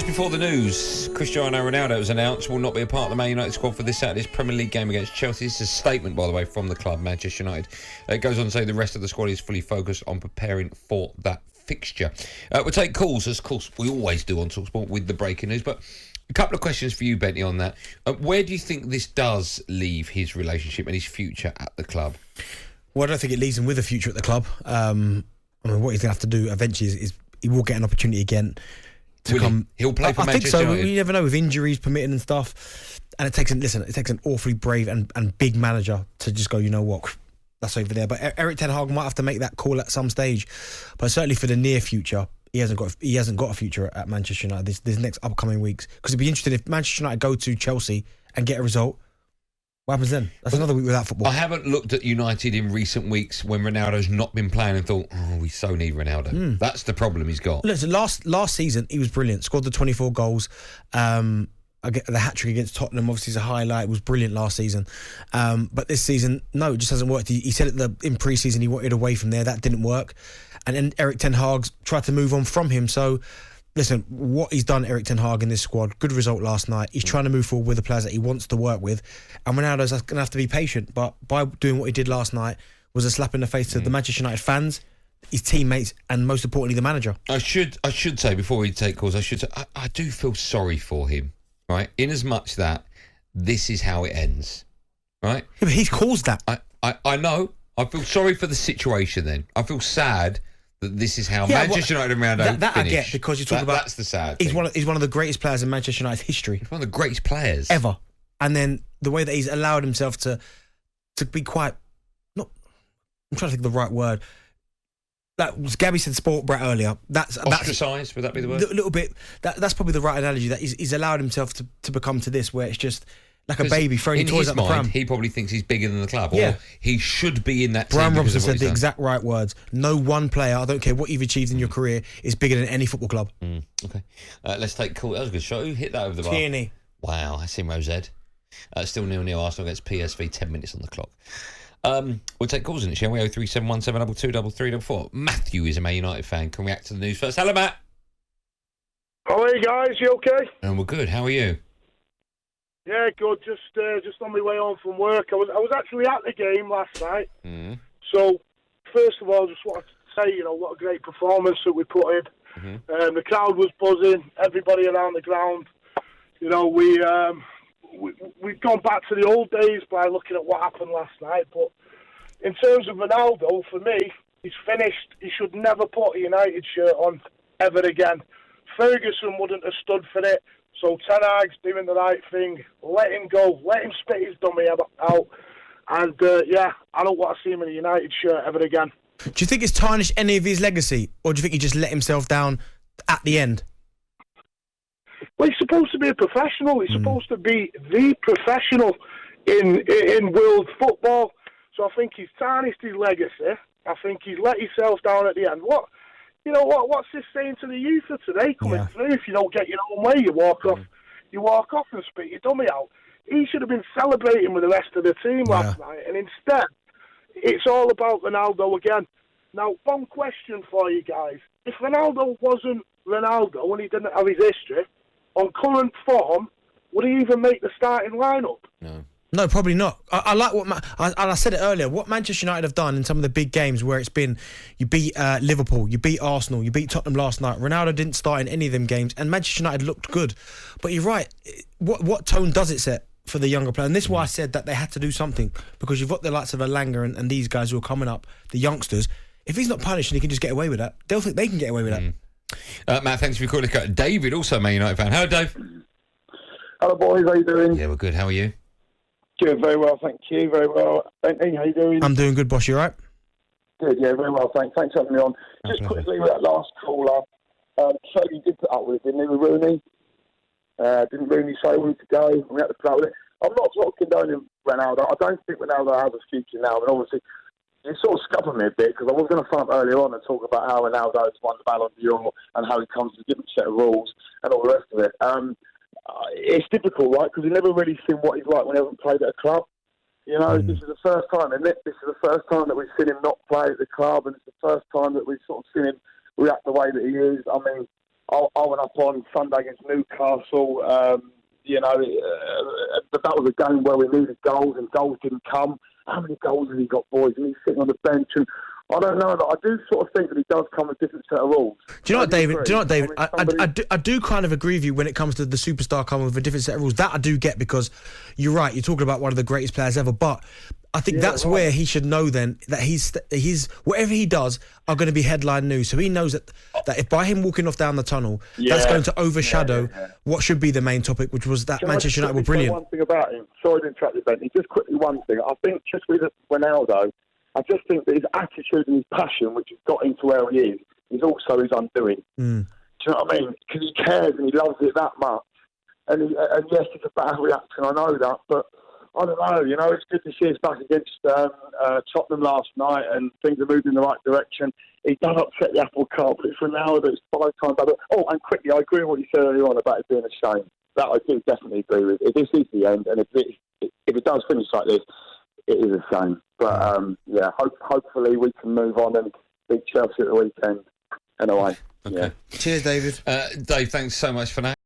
before the news, Cristiano Ronaldo was announced will not be a part of the Man United squad for this Saturday's Premier League game against Chelsea. This is a statement, by the way, from the club, Manchester United. It goes on to say the rest of the squad is fully focused on preparing for that fixture. We'll take calls, as of course we always do on talkSPORT with the breaking news, but a couple of questions for you, Bentley, on that. Where do you think this does leave his relationship and his future at the club? Well, I don't think it leaves him with a future at the club. I mean, what he's going to have to do eventually is he will get an opportunity again to come. He'll play for I Manchester United. think so. You never know with injuries permitting and stuff. And it takes an awfully brave and big manager to just go, you know what, that's over there. But Erik ten Hag might have to make that call at some stage. But certainly for the near future, he hasn't got a future at Manchester United this next upcoming weeks. Because it'd be interesting if Manchester United go to Chelsea and get a result. What happens then? That's another week without football. I haven't looked at United in recent weeks when Ronaldo's not been playing and thought, we so need Ronaldo. That's the problem he's got. Listen, last season, he was brilliant. Scored the 24 goals. The hat-trick against Tottenham, obviously, is a highlight. It was brilliant last season. But this season, no, it just hasn't worked. He said in pre-season he wanted away from there. That didn't work. And then Erik ten Hag tried to move on from him. So, listen, what he's done, Erik ten Hag, in this squad, good result last night. He's trying to move forward with the players that he wants to work with. And Ronaldo's going to have to be patient. But by doing what he did last night was a slap in the face to the Manchester United fans, his teammates, and most importantly, the manager. I should say, before we take calls, I do feel sorry for him, right? In as much that this is how it ends, right? Yeah, but he's caused that. I know. I feel sorry for the situation then. I feel sad that this is how Manchester United and Ronaldo that finish. I get, because you talk about... That's the sad thing. He's one of the greatest players in Manchester United's history. He's one of the greatest players. Ever. And then the way that he's allowed himself to be quite... I'm trying to think of the right word. Like Gabby said, sport brat earlier. Ostracised, would that be the word? A little bit. That's probably the right analogy. That he's allowed himself to become to this, where it's just... like a baby throwing toys at the pram. He probably thinks he's bigger than the club, or he should be in that team. Brian Robson said the exact right words. No one player, I don't care what you've achieved in your career, is bigger than any football club. Okay. Let's take call. That was a good shot. Who hit that over the bar? Tierney. Wow, that's in Rose Ed. Still 0-0 Arsenal against PSV, 10 minutes on the clock. We'll take calls in it, shall we? 03717223344. Matthew is a Man United fan. Can react to the news first. Hello, Matt. How are you guys? You okay? And we're good. How are you? Yeah, good. Just on my way home from work. I was actually at the game last night. So, first of all, I just wanted to say, what a great performance that we put in. The crowd was buzzing. Everybody around the ground. We've gone back to the old days by looking at what happened last night. But in terms of Ronaldo, for me, he's finished. He should never put a United shirt on ever again. Ferguson wouldn't have stood for it. So ten Hag's doing the right thing. Let him go. Let him spit his dummy out. And, I don't want to see him in a United shirt ever again. Do you think it's tarnished any of his legacy? Or do you think he just let himself down at the end? Well, he's supposed to be a professional. He's supposed to be the professional in world football. So I think he's tarnished his legacy. I think he's let himself down at the end. What's this saying to the youth of today coming through? If you don't get your own way, you walk off and spit your dummy out. He should have been celebrating with the rest of the team last night, and instead, it's all about Ronaldo again. Now, one question for you guys. If Ronaldo wasn't Ronaldo and he didn't have his history, on current form, would he even make the starting lineup? No, probably not. I like what I said it earlier. What Manchester United have done in some of the big games where it's been, you beat Liverpool, you beat Arsenal, you beat Tottenham last night. Ronaldo didn't start in any of them games, and Manchester United looked good. But you're right. What tone does it set for the younger player? And this is why I said that they had to do something, because you've got the likes of Elanga and these guys who are coming up, the youngsters. If he's not punished and he can just get away with that, they'll think they can get away with that. Matt, thanks for your call. David, also a Man United fan. Hello, Dave. Hello, boys. How you doing? Yeah, we're good. How are you? Good, very well, thank you. Very well. Bentley, how you doing? I'm doing good, boss. You all right? Good, yeah, very well, thanks. Thanks for having me on. Just quickly with that last caller, Shady did put up with it, didn't he, with Rooney? Didn't Rooney say we to go? We had to put up with it. I'm not sort of condoning Ronaldo. I don't think Ronaldo has a future now, and obviously it sort of scuppered me a bit, because I was going to phone up earlier on and talk about how Ronaldo's won the Ballon d'Or and how he comes with a different set of rules and all the rest of it. It's difficult, right? Because we've never really seen what he's like when he hasn't played at a club. This is the first time, isn't it? This is the first time that we've seen him not play at the club, and it's the first time that we've sort of seen him react the way that he is. I mean, I went up on Sunday against Newcastle. But that was a game where we needed goals and goals didn't come. How many goals has he got, boys? And he's sitting on the bench. And I don't know. I do sort of think that he does come with a different set of rules. Do you know what, David? I do kind of agree with you when it comes to the superstar coming with a different set of rules. That I do get, because you're right. You're talking about one of the greatest players ever. But I think that's where he should know then that he's whatever he does are going to be headline news. So he knows that if by him walking off down the tunnel, that's going to overshadow what should be the main topic, which was that Manchester United were brilliant. One thing about him, sorry to interrupt you, Bentley, just quickly one thing. I think just with Ronaldo, I just think that his attitude and his passion, which has got him to where he is also his undoing. Do you know what I mean? Because he cares and he loves it that much. And yes, it's a bad reaction, I know that, but I don't know, it's good to see us back against Tottenham last night and things are moving in the right direction. He does upset the apple cart, but it's Ronaldo, it's 5 times better. Oh, and quickly, I agree with what you said earlier on about it being a shame. That I do definitely agree with. If this is the end, and if it does finish like this, it is a shame. But, hopefully we can move on and beat Chelsea at the weekend. Anyway, Okay. Cheers, David. Dave, thanks so much for that.